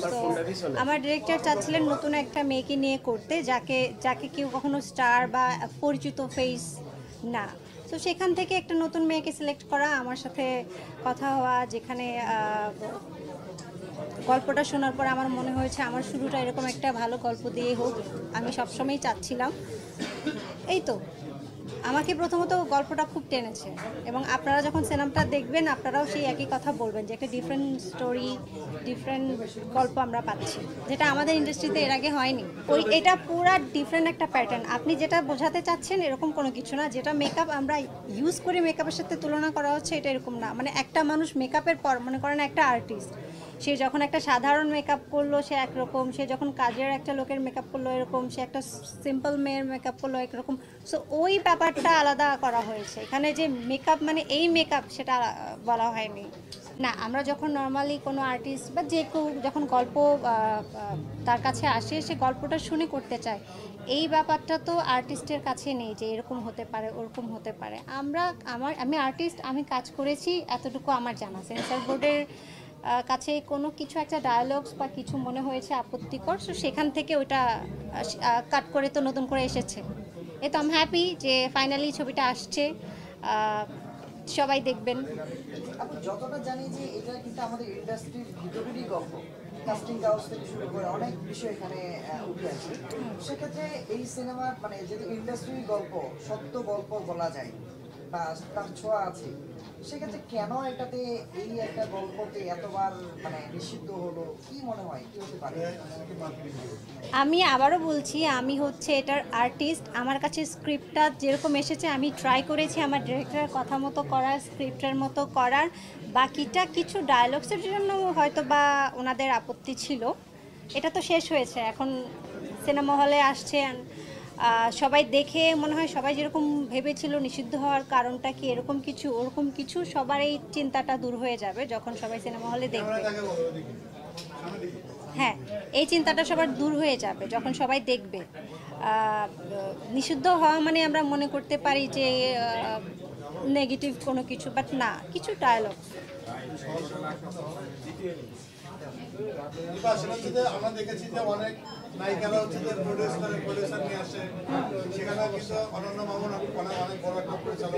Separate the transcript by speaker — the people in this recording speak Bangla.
Speaker 1: তো আমার ডিরেক্টর চাচ্ছিলেন নতুন একটা মেয়েকে নিয়ে করতে, যাকে কেউ কখনো স্টার বা পরিচিত ফেস না। তো সেখান থেকে একটা নতুন মেয়েকে সিলেক্ট করা, আমার সাথে কথা হওয়া, যেখানে গল্পটা শোনার পর আমার মনে হয়েছে আমার শুরুটা এরকম একটা ভালো গল্প দিয়ে হোক, আমি সবসময়ই চাচ্ছিলাম। এই তো আমাকে প্রথমত গল্পটা খুব টেনেছে, এবং আপনারা যখন সিনেমাটা দেখবেন আপনারাও সেই একই কথা বলবেন যে একটা ডিফারেন্ট স্টোরি, ডিফারেন্ট গল্প আমরা পাচ্ছি, যেটা আমাদের ইন্ডাস্ট্রিতে এর আগে হয়নি। এটা পুরা ডিফারেন্ট একটা প্যাটার্ন। আপনি যেটা বোঝাতে চাচ্ছেন এরকম কোনো কিছু না, যেটা মেকআপ আমরা ইউজ করে মেকআপের সাথে তুলনা করা হচ্ছে, এটা এরকম না। মানে একটা মানুষ মেকআপের পর মনে করেন একটা আর্টিস্ট, সে যখন একটা সাধারণ মেকআপ করলো সে একরকম, সে যখন কাজের একটা লোকের মেকআপ করলো এরকম, সে একটা সিম্পল মেয়ের মেকআপ করলো একরকম। সো ওই ব্যাপারটা আলাদা করা হয়েছে এখানে, যে মেকআপ মানে এই মেকআপ সেটা বলা হয়নি। না, আমরা যখন নর্মালি কোনো আর্টিস্ট বা যে কেউ যখন গল্প তার কাছে আসে, সে গল্পটা শুনে করতে চায়, এই ব্যাপারটা তো আর্টিস্টের কাছে নেই যে এরকম হতে পারে ওরকম হতে পারে। আমি আর্টিস্ট, আমি কাজ করেছি, এতটুকু আমার জানা। সেন্সর বোর্ডের কাছে কোনো কিছু একটা ডায়ালগস বা কিছু মনে হয়েছে আপত্তিকর, সো সেখান থেকে ওটা কাট করে তো নতুন করে এসেছে। এ তো আমি হ্যাপি যে ফাইনালি ছবিটা আসছে, সবাই দেখবেন।
Speaker 2: আপনি যতটা জানি যে এটা কিন্তু আমাদের ইন্ডাস্ট্রির ভিতরেরই গল্প, কাস্টিং কাউচ থেকে শুরু করে অনেক বিষয় এখানে উঠে আসে। সেক্ষেত্রে এই সিনেমার মানে যেহেতু ইন্ডাস্ট্রির গল্প, সত্য গল্প বলা যায় বা তার ছোঁয়া আছে, সেক্ষেত্রে কেন এটাতে এই একটা গল্পতে এতবার মানে নিষিদ্ধ হলো, কি মনে হয় কি হতে পারে?
Speaker 1: আমি আবারও বলছি, আমি হচ্ছে এটার আর্টিস্ট। আমার কাছে স্ক্রিপ্টটা যেরকম এসেছে আমি ট্রাই করেছি আমার ডিরেক্টরের কথা মতো করার, স্ক্রিপ্টের মতো করার। বাকিটা কিছু ডায়লগসের জন্য হয়তো বা ওনাদের আপত্তি ছিল। এটা তো শেষ হয়েছে, এখন সিনেমা হলে আসছে, সবাই দেখে মনে হয় সবাই যেরকম ভেবেছিল নিষিদ্ধ হওয়ার কারণটা কি এরকম কিছু ওরকম কিছু, সবার এই চিন্তাটা দূর হয়ে যাবে যখন সবাই সিনেমা হলে দেখবে। হ্যাঁ, এই চিন্তাটা সবার দূর হয়ে যাবে যখন সবাই দেখবে। নিষিদ্ধ হওয়া মানে আমরা মনে করতে পারি যে নেগেটিভ কোনো কিছু, বাট না, কিছু ডায়ালগ।
Speaker 3: আমরা দেখেছি যে অনেক নায়িকারা হচ্ছে যে প্রডিউসার নিয়ে আসে, সেখানে কিন্তু অনন্য মামুন অনেক বড় একটা পরিচালক।